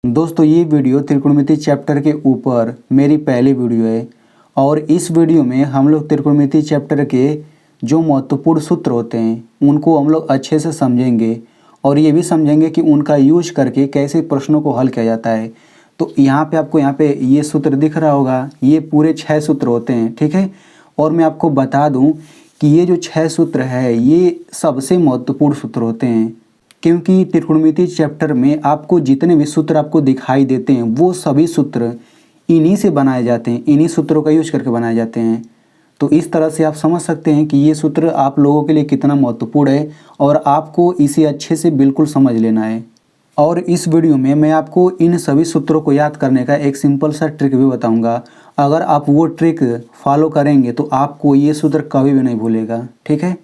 दोस्तों ये video त्रिकोणमिति chapter के ऊपर मेरी पहली वीडियो है और इस वीडियो में हम लोग त्रिकोणमिति चैप्टर के जो महत्वपूर्ण सूत्र होते हैं उनको हम लोग अच्छे से समझेंगे और ये भी समझेंगे कि उनका यूज करके कैसे प्रश्नों को हल किया जाता है। तो यहाँ पे आपको ये सूत्र दिख रहा होगा, ये पूरे 6 सूत्र होते हैं, ठीक है। और मैं आपको बता दूँ कि ये जो 6 सूत्र है ये सबसे महत्वपूर्ण सूत्र होते हैं, क्योंकि त्रिकोणमिति चैप्टर में आपको जितने भी सूत्र आपको दिखाई देते हैं वो सभी सूत्र इन्हीं से बनाए जाते हैं, इन्हीं सूत्रों का यूज करके बनाए जाते हैं। तो इस तरह से आप समझ सकते हैं कि ये सूत्र आप लोगों के लिए कितना महत्वपूर्ण है और आपको इसे अच्छे से बिल्कुल समझ लेना है। और इस वीडियो में मैं आपको इन सभी सूत्रों को याद करने का एक सिंपल सा ट्रिक भी बताऊंगा। अगर आप वो ट्रिक फॉलो करेंगे तो आपको ये सूत्र कभी भी नहीं भूलेगा, ठीक है।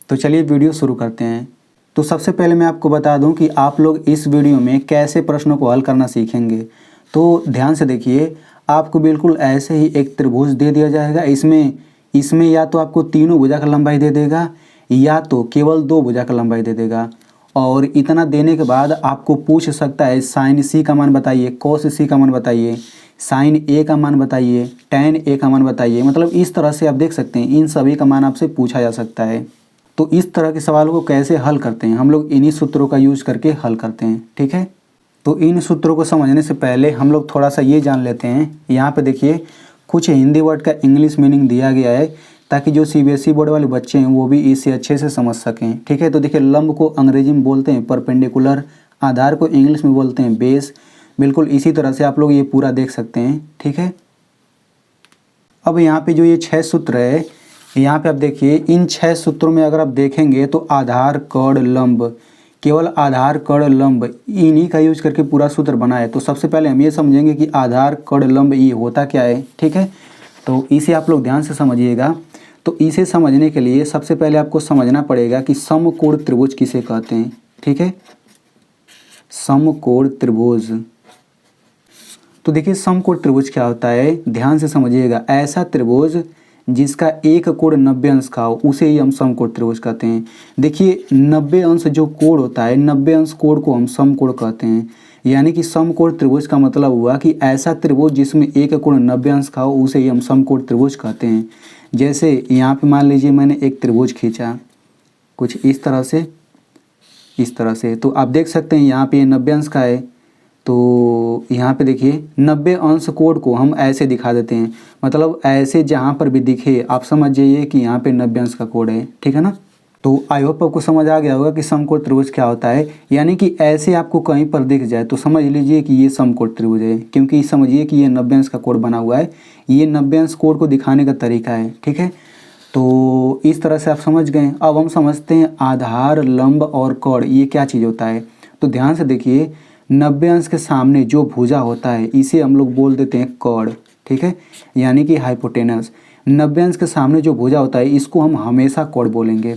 तो चलिए वीडियो शुरू करते हैं। तो सबसे पहले मैं आपको बता दूं कि आप लोग इस वीडियो में कैसे प्रश्नों को हल करना सीखेंगे। तो ध्यान से देखिए, आपको बिल्कुल ऐसे ही एक त्रिभुज दे दिया जाएगा। इसमें या तो आपको तीनों भुजा का लंबाई दे देगा या तो केवल 2 भुजा का लंबाई दे देगा। और इतना देने के बाद आपको पूछ सकता है साइन सी का मान बताइए, कोस सी का मान बताइए, साइन ए का मान बताइए, टैन ए का मान बताइए। मतलब इस तरह से आप देख सकते हैं इन सभी का मान आपसे पूछा जा सकता है। तो इस तरह के सवालों को कैसे हल करते हैं, हम लोग इन्हीं सूत्रों का यूज करके हल करते हैं, ठीक है। तो इन सूत्रों को समझने से पहले हम लोग थोड़ा सा ये जान लेते हैं। यहाँ पे देखिए कुछ हिंदी वर्ड का इंग्लिश मीनिंग दिया गया है ताकि जो सीबीएसई बोर्ड वाले बच्चे हैं वो भी इसे अच्छे से समझ सकें, ठीक है। तो देखिए लंब को अंग्रेजी में बोलते हैं परपेंडिकुलर, आधार को इंग्लिश में बोलते हैं बेस। बिल्कुल इसी तरह से आप लोग ये पूरा देख सकते हैं, ठीक है। अब यहाँ पे जो ये 6 सूत्र है, यहाँ पे आप देखिए इन 6 सूत्रों में अगर आप देखेंगे तो आधार कड़ लंब, केवल आधार कड़ लंब इन्हीं का यूज करके पूरा सूत्र बना है। तो सबसे पहले हम ये समझेंगे कि आधार कड़ लंब ये होता क्या है, ठीक है। तो इसे आप लोग ध्यान से समझिएगा। तो इसे समझने के लिए सबसे पहले आपको समझना पड़ेगा कि समकोण त्रिभुज किसे कहते हैं, ठीक है। समकोण त्रिभुज, तो देखिए समकोण त्रिभुज क्या होता है, ध्यान से समझिएगा। ऐसा त्रिभुज जिसका एक कोण 90 अंश का हो उसे ही हम समकोण त्रिभुज कहते हैं। देखिए 90 अंश जो कोण होता है, 90 अंश कोण को हम समकोण कहते हैं। यानी कि समकोण त्रिभुज का मतलब हुआ कि ऐसा त्रिभुज जिसमें एक कोण 90 अंश का हो उसे ही हम समकोण त्रिभुज कहते हैं। जैसे यहाँ पे मान लीजिए मैंने एक त्रिभुज खींचा कुछ इस तरह से, तो आप देख सकते हैं यहाँ पे ये 90 अंश का है। तो यहाँ पे देखिए 90 अंश कोण को हम ऐसे दिखा देते हैं, मतलब ऐसे जहाँ पर भी दिखे आप समझ जाइए कि यहाँ पे 90 अंश का कोण है, ठीक है ना। तो आई होप आपको समझ आ गया होगा कि समकोण त्रिभुज क्या होता है। यानी कि ऐसे आपको कहीं पर दिख जाए तो समझ लीजिए कि ये समकोण त्रिभुज है, क्योंकि समझिए कि ये 90 अंश का कोण बना हुआ है। ये 90 अंश कोण को दिखाने का तरीका है, ठीक है। तो इस तरह से आप समझ गए। अब हम समझते हैं आधार लंब और कड़ ये क्या चीज़ होता है। तो ध्यान से देखिए 90 अंश के सामने जो भुजा होता है इसे हम लोग बोल देते हैं कड़, ठीक है, यानी कि हाइपोटेनस। 90 अंश के सामने जो भुजा होता है इसको हम हमेशा कड़ बोलेंगे।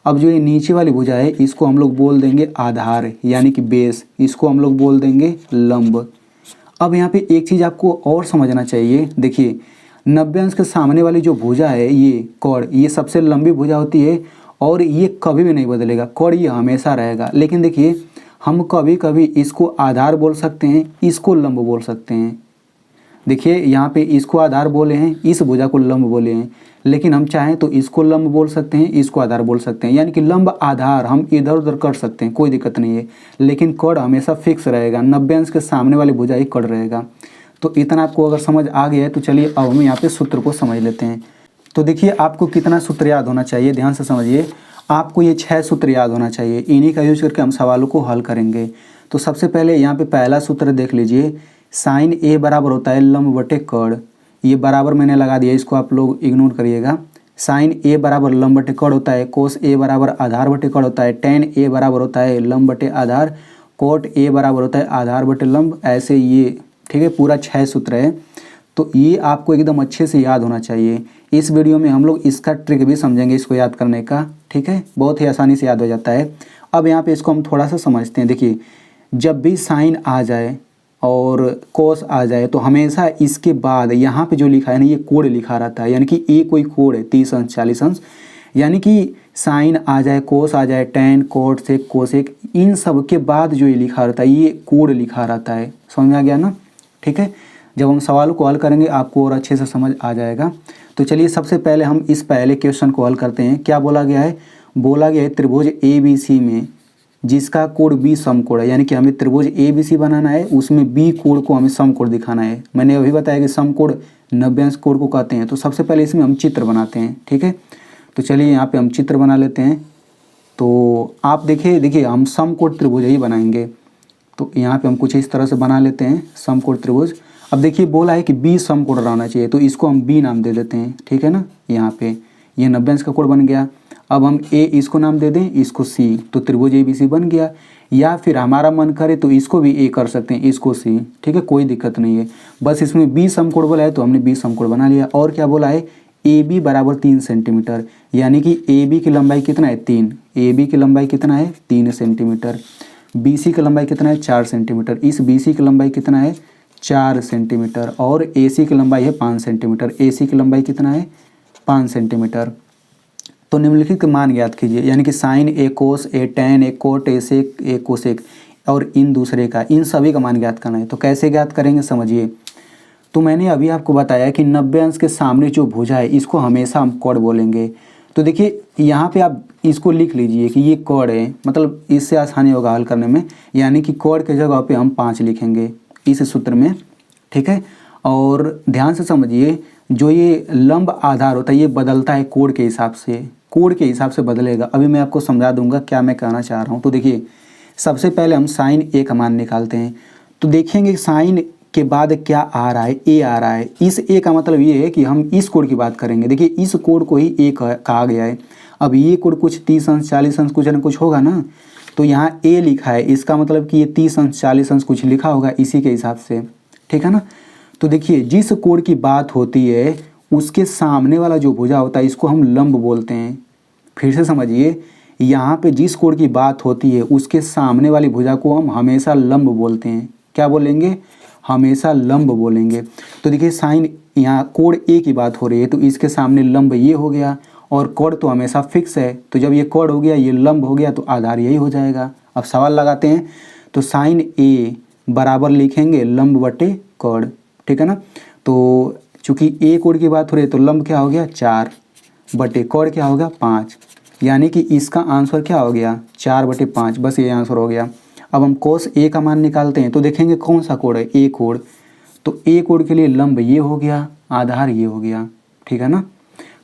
अब जो ये नीचे वाली भुजा है इसको हम लोग बोल देंगे आधार यानी कि बेस, इसको हम लोग बोल देंगे लंब। अब यहाँ पे एक चीज़ आपको और समझना चाहिए। देखिए 90 अंश के सामने वाली जो भुजा है ये कड़, ये सबसे लंबी भुजा होती है और ये कभी भी नहीं बदलेगा, कड़ ये हमेशा रहेगा। लेकिन देखिए हम कभी कभी इसको आधार बोल सकते हैं, इसको लंब बोल सकते हैं। देखिए यहाँ पे इसको आधार बोले हैं, इस भुजा को लंब बोले हैं, लेकिन हम चाहें तो इसको लंब बोल सकते हैं, इसको आधार बोल सकते हैं। यानी कि लंब आधार हम इधर उधर कर सकते हैं, कोई दिक्कत नहीं है, लेकिन कड़ हमेशा फिक्स रहेगा। 90 अंश के सामने वाली भुजा ही कड़ रहेगा। तो इतना आपको अगर समझ आ गया है तो चलिए अब हम यहाँ पे सूत्र को समझ लेते हैं। तो देखिए आपको कितना सूत्र याद होना चाहिए, ध्यान से समझिए। आपको ये 6 सूत्र याद होना चाहिए, इन्हीं का यूज करके हम सवालों को हल करेंगे। तो सबसे पहले यहाँ पे पहला सूत्र देख लीजिए, साइन ए बराबर होता है लंब बटे कड़। ये बराबर मैंने लगा दिया, इसको आप लोग इग्नोर करिएगा। साइन ए बराबर लंब बटे कड़ होता है, कोस ए बराबर आधार बटे कड़ होता है, टेन ए बराबर होता है लंब बटे आधार, कोट ए बराबर होता है आधार बटे लंब। ऐसे ये, ठीक है, पूरा 6 सूत्र है। तो ये आपको एकदम अच्छे से याद होना चाहिए। इस वीडियो में हम लोग इसका ट्रिक भी समझेंगे इसको याद करने का, ठीक है, बहुत ही आसानी से याद हो जाता है। अब यहाँ पे इसको हम थोड़ा सा समझते हैं। देखिए जब भी साइन आ जाए और कोस आ जाए तो हमेशा इसके बाद यहाँ पे जो लिखा है ना ये कोण लिखा रहता है। यानी कि ए कोई कोण है 30 अंश 40 अंश, यानी कि साइन आ जाए, कोस आ जाए, टेन, कोट सेक, कोसेक, इन सब के बाद जो ये लिखा रहता है ये कोड लिखा रहता है। समझ में आ गया ना? ठीक है, जब हम सवाल को हल करेंगे आपको और अच्छे से समझ आ जाएगा। तो चलिए सबसे पहले हम इस पहले क्वेश्चन को हल करते हैं। क्या बोला गया है? बोला गया है त्रिभुज ABC में जिसका कोड बी सम कोड है, यानी कि हमें त्रिभुज ABC बनाना है, उसमें बी कोड को हमें सम कोड दिखाना है। मैंने अभी बताया कि सम कोड 90 अंश कोड को कहते हैं। तो सबसे पहले इसमें हम चित्र बनाते हैं। ठीक है, तो चलिए यहाँ पे हम चित्र बना लेते हैं। तो आप देखिए हम सम कोड त्रिभुज ही बनाएंगे। तो यहाँ पे हम कुछ इस तरह से बना लेते हैं सम कोड त्रिभुज। अब देखिए बोला है कि बी सम कोड रहना चाहिए, तो इसको हम बी नाम दे देते हैं। ठीक है ना, यहाँ पे ये 90 अंश का कोड बन गया। अब हम ए इसको नाम दे दें, इसको सी, तो त्रिभुज ABC बन गया। या फिर हमारा मन करे तो इसको भी ए कर सकते हैं, इसको सी। ठीक है, कोई दिक्कत नहीं है, बस इसमें बी सम कोड बोला है तो हमने बी सम कोड बना लिया। और क्या बोला है? AB बराबर 3 सेंटीमीटर, यानी कि AB की लंबाई कितना है? 3। AB की लंबाई कितना है? 3 सेंटीमीटर। BC की लंबाई कितना है? 4 सेंटीमीटर। इस BC की लंबाई कितना है? 4 सेंटीमीटर। और AC की लंबाई है 5 सेंटीमीटर। AC की लंबाई कितना है? 5 सेंटीमीटर। तो निम्नलिखित के मान ज्ञात कीजिए, यानी कि साइन, ए कोस, ए टेन, ए कोट, ए सेक, ए कोसेक और इन दूसरे का, इन सभी का मान ज्ञात करना है। तो कैसे ज्ञात करेंगे समझिए। तो मैंने अभी आपको बताया कि 90 अंश के सामने जो भुजा है इसको हमेशा हम कोण बोलेंगे। तो देखिए यहाँ पे आप इसको लिख लीजिए कि ये कोण है, मतलब इससे आसानी होगा हल करने में। यानी कि कोण के जगह पे हम 5 लिखेंगे इस सूत्र में। ठीक है, और ध्यान से समझिए, जो ये लंब आधार होता है ये बदलता है कोण के हिसाब से, कोण के हिसाब से बदलेगा। अभी मैं आपको समझा दूंगा क्या मैं कहना चाह रहा हूँ। तो देखिए सबसे पहले हम साइन ए का मान निकालते हैं। तो देखेंगे साइन के बाद क्या आ रहा है? ए आ रहा है। इस ए का मतलब ये है कि हम इस कोण की बात करेंगे। देखिए इस कोण को ही ए कहा गया है। अब ये कोण कुछ 30 अंश 40 अंश कुछ न कुछ होगा ना, तो यहाँ ए लिखा है, इसका मतलब कि ये 30 अंश 40 अंश कुछ लिखा होगा इसी के हिसाब से। ठीक है ना? तो देखिए जिस कोण की बात होती है उसके सामने वाला जो भुजा होता है इसको हम लंब बोलते हैं। फिर से समझिए, यहाँ पे जिस कोण की बात होती है उसके सामने वाली भुजा को हम हमेशा लंब बोलते हैं। क्या बोलेंगे? हमेशा लंब बोलेंगे। तो देखिए साइन, यहाँ कोण ए की बात हो रही है तो इसके सामने लंब ये हो गया, और कोण तो हमेशा फिक्स है, तो जब ये कोण हो गया ये लंब हो गया तो आधार यही हो जाएगा। अब सवाल लगाते हैं। तो साइन ए बराबर लिखेंगे लंब बटे कोण। ठीक है ना? तो चूंकि ए कोण की बात हो रही है तो लंब क्या हो गया? 4 बटे कोण क्या होगा? 5, यानी कि इसका आंसर क्या हो गया? 4/5। बस ये आंसर हो गया। अब हम कोस ए का मान निकालते हैं। तो देखेंगे कौन सा कोण है? ए कोण। तो ए कोण के लिए लंब ये हो गया, आधार ये हो गया। ठीक है ना?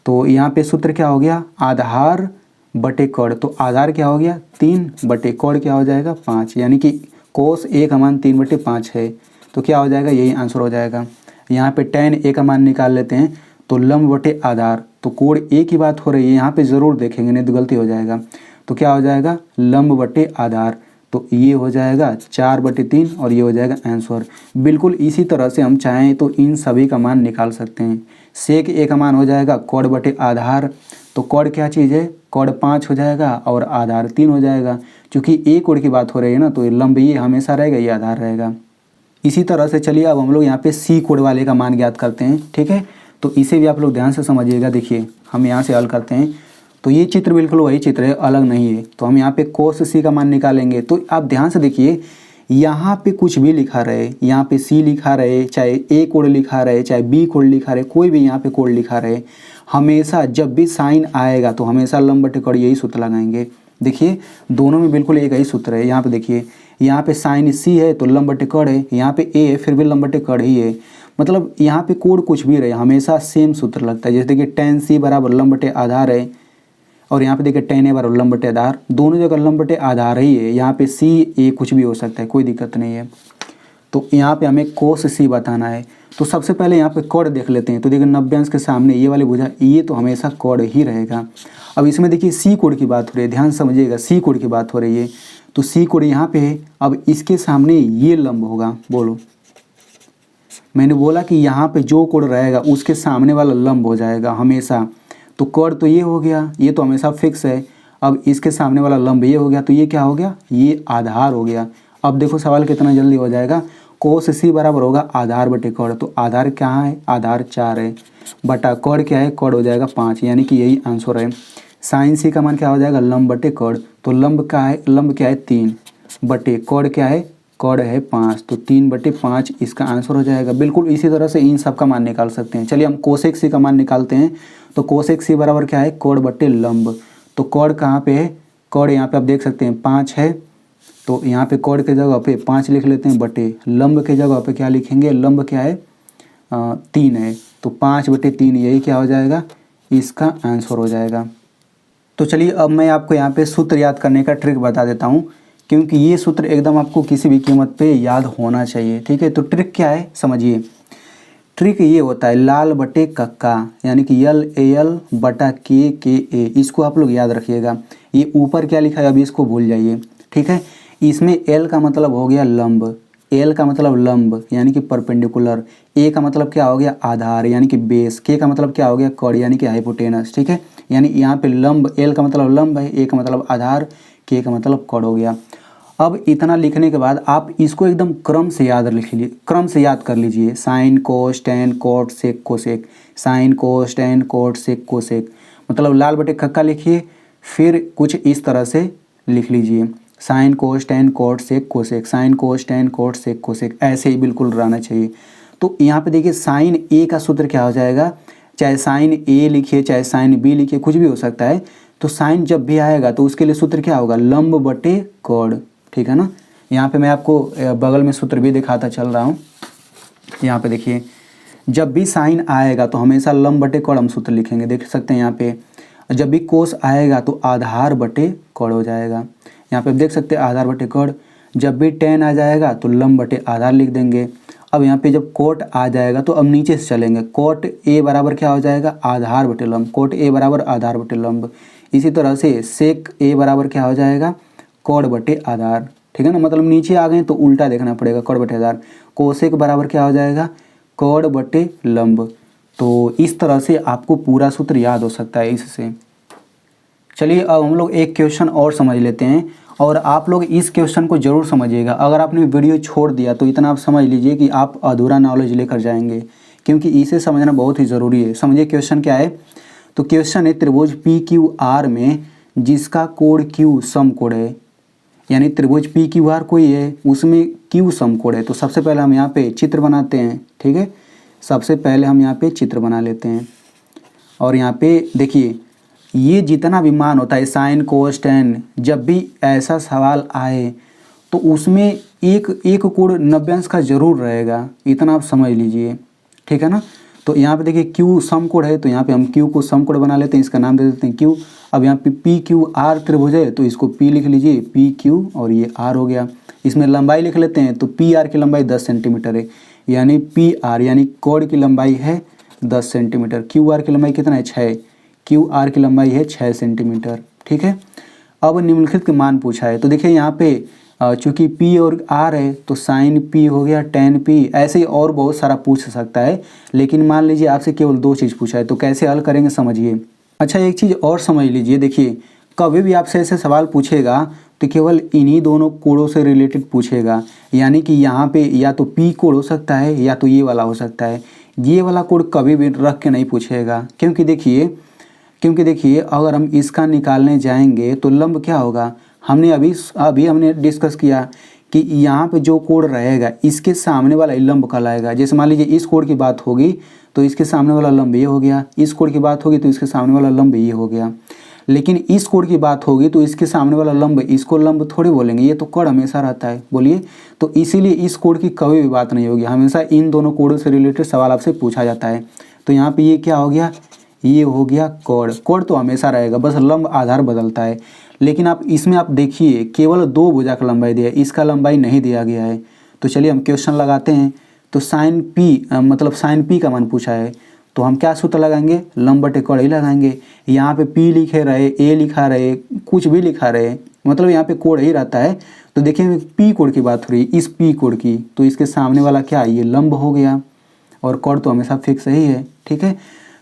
तो यहाँ पे सूत्र क्या हो गया? आधार बटे कोण। तो आधार क्या हो गया? 3 बटे कोण क्या हो जाएगा? 5, यानी कि कोस ए का मान 3/5 है। तो क्या हो जाएगा? यही आंसर हो जाएगा। यहाँ पे tan ए का मान निकाल लेते हैं। तो लंब बटे आधार, तो कोण ए की बात हो रही है, यहाँ पे ज़रूर देखेंगे नहीं तो गलती हो जाएगा। तो क्या हो जाएगा? लंब बटे आधार, तो ये हो जाएगा 4/3 और ये हो जाएगा आंसर। बिल्कुल इसी तरह से हम चाहें तो इन सभी का मान निकाल सकते हैं। सेक ए का मान हो जाएगा कोण बटे आधार, तो कोण क्या चीज़ है? कोण 5 हो जाएगा और आधार 3 हो जाएगा। चूँकि ए कोण की बात हो रही है ना, तो ये लंब ये हमेशा रहेगा, ये आधार रहेगा। इसी तरह से चलिए अब हम लोग यहाँ पे सी कोण वाले का मान ज्ञात करते हैं। ठीक है, तो इसे भी आप लोग ध्यान से समझिएगा। देखिए हम यहाँ से हल करते हैं। तो ये चित्र बिल्कुल वही चित्र है, अलग नहीं है। तो हम यहाँ पे कोस सी का मान निकालेंगे। तो आप ध्यान से देखिए, यहाँ पे कुछ भी लिखा रहे, यहाँ पे सी लिखा रहे, चाहे ए कोण लिखा रहे, चाहे बी कोण लिखा रहे, कोई भी यहाँ पे कोण लिखा रहे, हमेशा जब भी साइन आएगा तो हमेशा लंब बटे कोण यही सूत्र लगाएंगे। देखिए दोनों में बिल्कुल एक ही सूत्र है। यहाँ पे देखिए, यहाँ पे साइन सी है तो लंब बटे कोण है, यहाँ पे ए है फिर भी लंब बटे कोण ही है। मतलब यहाँ पे कोण कुछ भी रहे हमेशा सेम सूत्र लगता है। जैसे देखिए tan सी बराबर लंब बटे आधार है, और यहाँ पे देखिए tan ए बराबर लंब बटे आधार, दोनों जगह लंब बटे आधार ही है। यहाँ पे सी ए कुछ भी हो सकता है, कोई दिक्कत नहीं है। तो यहाँ पे हमें कोस सी बताना है। तो सबसे पहले यहाँ पे कोण देख लेते हैं। तो देखिए 90 अंश के सामने ये वाली भुजा, ये तो हमेशा कोण ही रहेगा। अब इसमें देखिए सी कोण की बात हो रही है, ध्यान समझिएगा, सी कोण की बात हो रही है। तो सी कोण यहाँ पे है, अब इसके सामने ये लंब होगा। बोलो, मैंने बोला कि यहाँ पे जो कोण रहेगा उसके सामने वाला लंब हो जाएगा हमेशा। तो कोण तो ये हो गया, ये तो हमेशा फिक्स है। अब इसके सामने वाला लंब ये हो गया, तो ये क्या हो गया? ये आधार हो गया। अब देखो सवाल कितना जल्दी हो जाएगा। कोस सी बराबर होगा आधार बटे कोण। तो आधार क्या है? आधार 4 है, बटा कोण क्या है? कोण हो जाएगा 5, यानी कि यही आंसर है। साइन सी का मान क्या हो जाएगा, लंब बटे कॉड। तो लंब क्या है 3 बटे कॉड क्या है, कॉड है 5, तो 3/5 इसका आंसर हो जाएगा। बिल्कुल इसी तरह से इन सब का मान निकाल सकते हैं। चलिए हम कोसेक सी का मान निकालते हैं। तो कोसेक सी बराबर क्या है, कॉड बटे लंब। तो कॉड कहाँ पे है, कॉड यहाँ पे आप देख सकते हैं 5 है, तो यहाँ पे कॉड के जगह पे 5 लिख लेते हैं, बटे लंब के जगह पे क्या लिखेंगे, लंब क्या है 3 है, तो 5/3 यही क्या हो जाएगा, इसका आंसर हो जाएगा। तो चलिए अब मैं आपको यहाँ पे सूत्र याद करने का ट्रिक बता देता हूँ, क्योंकि ये सूत्र एकदम आपको किसी भी कीमत पे याद होना चाहिए। ठीक है, तो ट्रिक क्या है समझिए। ट्रिक ये होता है लाल बटे कक्का, यानी कि LAL बटा KA, इसको आप लोग याद रखिएगा। ये ऊपर क्या लिखा है अभी इसको भूल जाइए। ठीक है, इसमें L का मतलब हो गया लंब, L का मतलब लंब यानी कि परपेंडिकुलर, A का मतलब क्या हो गया आधार यानी कि बेस, K का मतलब क्या हो गया कॉर्ड यानी कि हाइपोटेनस। ठीक है, यानी यहाँ पे लंब, L का मतलब लंब है, A का मतलब आधार, K का मतलब कॉर्ड हो गया। अब इतना लिखने के बाद आप इसको एकदम क्रम से याद लिख लीजिए, क्रम से याद कर लीजिए। Sine cos tan cot sec cosec, sine cos tan cot sec cosec, मतलब लाल बटे कक्का लिखिए, फिर कुछ इस तरह से लिख लीजिए, sine cos tan cot sec cosec, sine cos tan cot sec cosec, ऐसे ही बिल्कुल रहना चाहिए। तो यहाँ पे देखिए साइन ए का सूत्र क्या हो जाएगा, चाहे साइन ए लिखिए चाहे साइन बी लिखिए, कुछ भी हो सकता है। तो साइन जब भी आएगा तो उसके लिए सूत्र क्या होगा, लंब बटे कॉर्ड। ठीक है ना, यहाँ पे मैं आपको बगल में सूत्र भी दिखाता चल रहा हूँ। यहाँ पे देखिए जब भी साइन आएगा तो हमेशा लंब बटे कॉर्ड हम सूत्र लिखेंगे, देख सकते हैं यहाँ पे। जब भी कोस आएगा तो आधार बटे कॉर्ड हो जाएगा, यहाँ पे देख सकते हैं आधार बटे कॉर्ड। जब भी टेन आ जाएगा तो लंब बटे आधार लिख देंगे। अब यहाँ पे जब कोट आ जाएगा तो अब नीचे से चलेंगे, कोट ए बराबर क्या हो जाएगा, आधार बटे लंब, कोट ए बराबर आधार बटे लंब। इसी तरह से सेक ए बराबर क्या हो जाएगा, कॉर्ड बटे आधार। ठीक है ना, मतलब नीचे आ गए तो उल्टा देखना पड़ेगा, कॉर्ड बटे आधार। कोसेक बराबर क्या हो जाएगा, कॉर्ड बटे लंब। तो इस तरह से आपको पूरा सूत्र याद हो सकता है इससे। चलिए अब हम लोग एक क्वेश्चन और समझ लेते हैं, और आप लोग इस क्वेश्चन को ज़रूर समझिएगा। अगर आपने वीडियो छोड़ दिया तो इतना आप समझ लीजिए कि आप अधूरा नॉलेज लेकर जाएंगे, क्योंकि इसे समझना बहुत ही ज़रूरी है। समझिए क्वेश्चन क्या है। तो क्वेश्चन है त्रिभुज PQR में जिसका कोण Q समकोण है, यानी त्रिभुज PQR कोई है उसमें Q समकोण है। तो सबसे पहले हम यहाँ पे चित्र बनाते हैं। ठीक है, सबसे पहले हम यहाँ पे चित्र बना लेते हैं, और यहाँ पे देखिए ये जितना भी मान होता है साइन कोस टेन, जब भी ऐसा सवाल आए तो उसमें एक कोण 90 अंश का जरूर रहेगा, इतना आप समझ लीजिए। ठीक है ना, तो यहाँ पे देखिए Q समकोण है, तो यहाँ पे हम Q को समकोण बना लेते हैं, इसका नाम दे देते हैं Q। अब यहाँ पे PQR त्रिभुज है तो इसको P लिख लीजिए, PQ और ये R हो गया। इसमें लंबाई लिख लेते हैं, तो PR की लंबाई 10 सेंटीमीटर है, यानी PR यानी कोण की लंबाई है 10 सेंटीमीटर। QR की लंबाई कितना है 6, QR की लंबाई है 6 सेंटीमीटर। ठीक है, अब निम्नलिखित के मान पूछा है। तो देखिए यहाँ पे चूँकि P और R है तो साइन P हो गया tan P, ऐसे ही और बहुत सारा पूछ सकता है, लेकिन मान लीजिए आपसे केवल 2 चीज़ पूछा है, तो कैसे हल करेंगे समझिए। अच्छा एक चीज़ और समझ लीजिए, देखिए कभी भी आपसे ऐसे सवाल पूछेगा तो केवल इन्हीं दोनों कोणों से रिलेटेड पूछेगा, यानी कि यहाँ पे या तो P कोण हो सकता है या तो ये वाला हो सकता है। ये वाला कोण कभी भी रख के नहीं पूछेगा, क्योंकि देखिए अगर हम इसका निकालने जाएंगे तो लंब क्या होगा, हमने अभी हमने डिस्कस किया कि यहाँ पे जो कोण रहेगा इसके सामने वाला लंब कहलाएगा। जैसे मान लीजिए इस कोण की बात होगी तो इसके सामने वाला लंब ये हो गया, इस कोण की बात होगी तो इसके सामने वाला लंब ये हो गया। लेकिन इस कोण की बात होगी तो इसके सामने वाला लंब, इसको लंब थोड़ी बोलेंगे, ये तो कोण हमेशा रहता है, बोलिए। तो इसीलिए इस कोण की कभी भी बात नहीं होगी, हमेशा इन दोनों कोणों से रिलेटेड सवाल आपसे पूछा जाता है। तो यहाँ पे ये क्या हो गया, ये हो गया कोण। कोण तो हमेशा रहेगा, बस लंब आधार बदलता है। लेकिन आप इसमें आप देखिए केवल 2 भुजा का लंबाई दिया है, इसका लंबाई नहीं दिया गया है। तो चलिए हम क्वेश्चन लगाते हैं। तो साइन P का मान पूछा है, तो हम क्या सूत्र लगाएंगे, लंब बटे कोण ही लगाएंगे। यहाँ पे P लिखे रहे, A लिखा रहे, कुछ भी लिखा रहे, मतलब यहाँ पे कोण ही रहता है। तो देखिए P कोण की बात हो रही है, इस P कोण की, तो इसके सामने वाला क्या, ये लंब हो गया, और कोण तो हमेशा फिक्स ही है। ठीक है,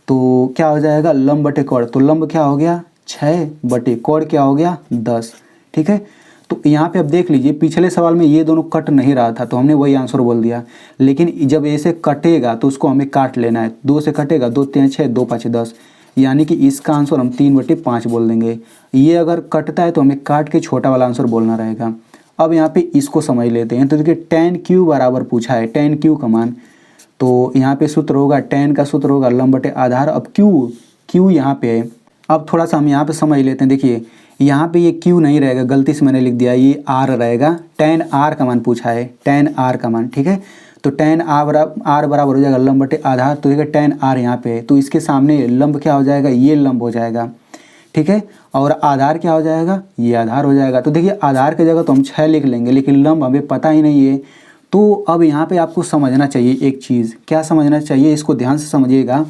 तो क्या हो जाएगा लंब बटे कोण, तो लंब क्या हो गया 6 बटे कोण क्या हो गया 10। ठीक है, तो यहाँ पे अब देख लीजिए पिछले सवाल में ये दोनों कट नहीं रहा था तो हमने वही आंसर बोल दिया, लेकिन जब ऐसे कटेगा तो उसको हमें काट लेना है। 2 से कटेगा, 2 3 6, 2 5 10, यानी कि इसका आंसर हम 3/5 बोल देंगे। ये अगर कटता है तो हमें काट के छोटा वाला आंसर बोलना रहेगा। अब यहाँ पे इसको समझ लेते हैं। तो देखिए tan क्यू बराबर पूछा है, tan क्यू का मान, तो यहाँ पे सूत्र होगा, tan का सूत्र होगा लंब बटे आधार। अब क्यू यहाँ पे है। अब थोड़ा सा हम यहाँ पे समझ लेते हैं। देखिए यहाँ पे ये क्यू नहीं रहेगा, गलती से मैंने लिख दिया, ये आर रहेगा। tan आर का मान पूछा है, tan आर का मान, ठीक है। तो tan आर बराबर हो जाएगा लंब बटे आधार। तो देखिए tan आर यहाँ पे है, तो इसके सामने लंब क्या हो जाएगा, ये लंब हो जाएगा, ठीक है। और आधार क्या हो जाएगा, ये आधार हो जाएगा। तो देखिए आधार की जगह तो हम 6 लिख लेंगे, लेकिन लंब हमें पता ही नहीं है। तो अब यहाँ पे आपको समझना चाहिए एक चीज़। क्या समझना चाहिए, इसको ध्यान से समझिएगा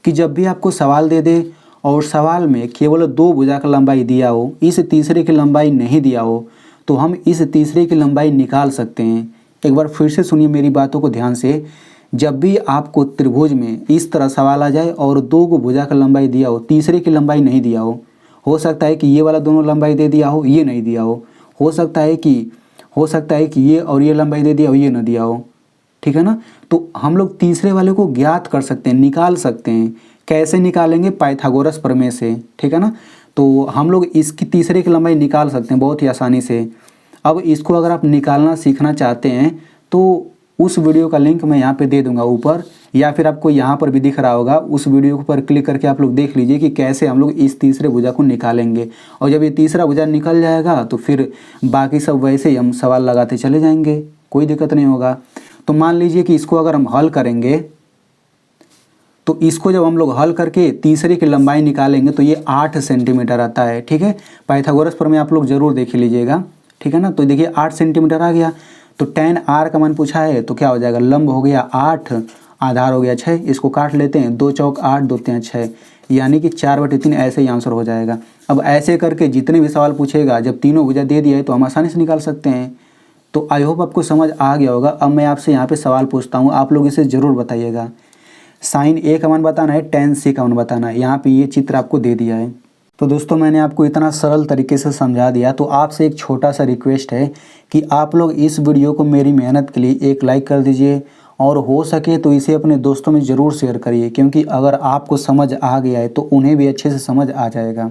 कि जब भी आपको सवाल दे दे और सवाल में केवल 2 भुजा का लंबाई दिया हो, इस तीसरे की लंबाई नहीं दिया हो, तो हम इस तीसरे की लंबाई निकाल सकते हैं। एक बार फिर से सुनिए मेरी बातों को ध्यान से। जब भी आपको त्रिभुज में इस तरह सवाल आ जाए और 2 को भुजा का लंबाई दिया हो, तीसरे की लंबाई नहीं दिया हो सकता है कि ये वाला दोनों लंबाई दे दिया हो, ये नहीं दिया हो सकता है कि ये और ये लंबाई दे दिया हो, ये न दिया हो, ठीक है ना। तो हम लोग तीसरे वाले को ज्ञात कर सकते हैं, निकाल सकते हैं। कैसे निकालेंगे, पाइथागोरस प्रमेय से, ठीक है ना। तो हम लोग इसकी तीसरे की लंबाई निकाल सकते हैं बहुत ही आसानी से। अब इसको अगर आप निकालना सीखना चाहते हैं तो उस वीडियो का लिंक मैं यहाँ पे दे दूंगा ऊपर, या फिर आपको यहाँ पर भी दिख रहा होगा। उस वीडियो पर क्लिक करके आप लोग देख लीजिए कि कैसे हम लोग इस तीसरे भुजा को निकालेंगे। और जब ये तीसरा भुजा निकल जाएगा तो फिर बाकी सब वैसे ही हम सवाल लगाते चले जाएंगे, कोई दिक्कत नहीं होगा। तो मान लीजिए कि इसको अगर हम हल करेंगे, तो इसको जब हम लोग हल करके तीसरे की लंबाई निकालेंगे तो ये 8 सेंटीमीटर आता है, ठीक है। पाइथागोरस प्रमेय आप लोग जरूर देख लीजिएगा, ठीक है ना। तो देखिए 8 सेंटीमीटर आ गया। तो tan आर का मान पूछा है, तो क्या हो जाएगा, लंब हो गया 8, आधार हो गया 6। इसको काट लेते हैं, 2 चौक 8, 2 3 6, यानी कि 4/3 ऐसे ही आंसर हो जाएगा। अब ऐसे करके जितने भी सवाल पूछेगा, जब तीनों भुजा दे दिया है तो हम आसानी से निकाल सकते हैं। तो आई होप आपको समझ आ गया होगा। अब मैं आपसे यहाँ पे सवाल पूछता हूँ, आप लोग इसे ज़रूर बताइएगा। साइन ए का मान बताना है, tan सी का मान बताना है। यहाँ पे ये चित्र आपको दे दिया है। तो दोस्तों मैंने आपको इतना सरल तरीके से समझा दिया, तो आपसे एक छोटा सा रिक्वेस्ट है कि आप लोग इस वीडियो को मेरी मेहनत के लिए एक लाइक कर दीजिए, और हो सके तो इसे अपने दोस्तों में ज़रूर शेयर करिए, क्योंकि अगर आपको समझ आ गया है तो उन्हें भी अच्छे से समझ आ जाएगा।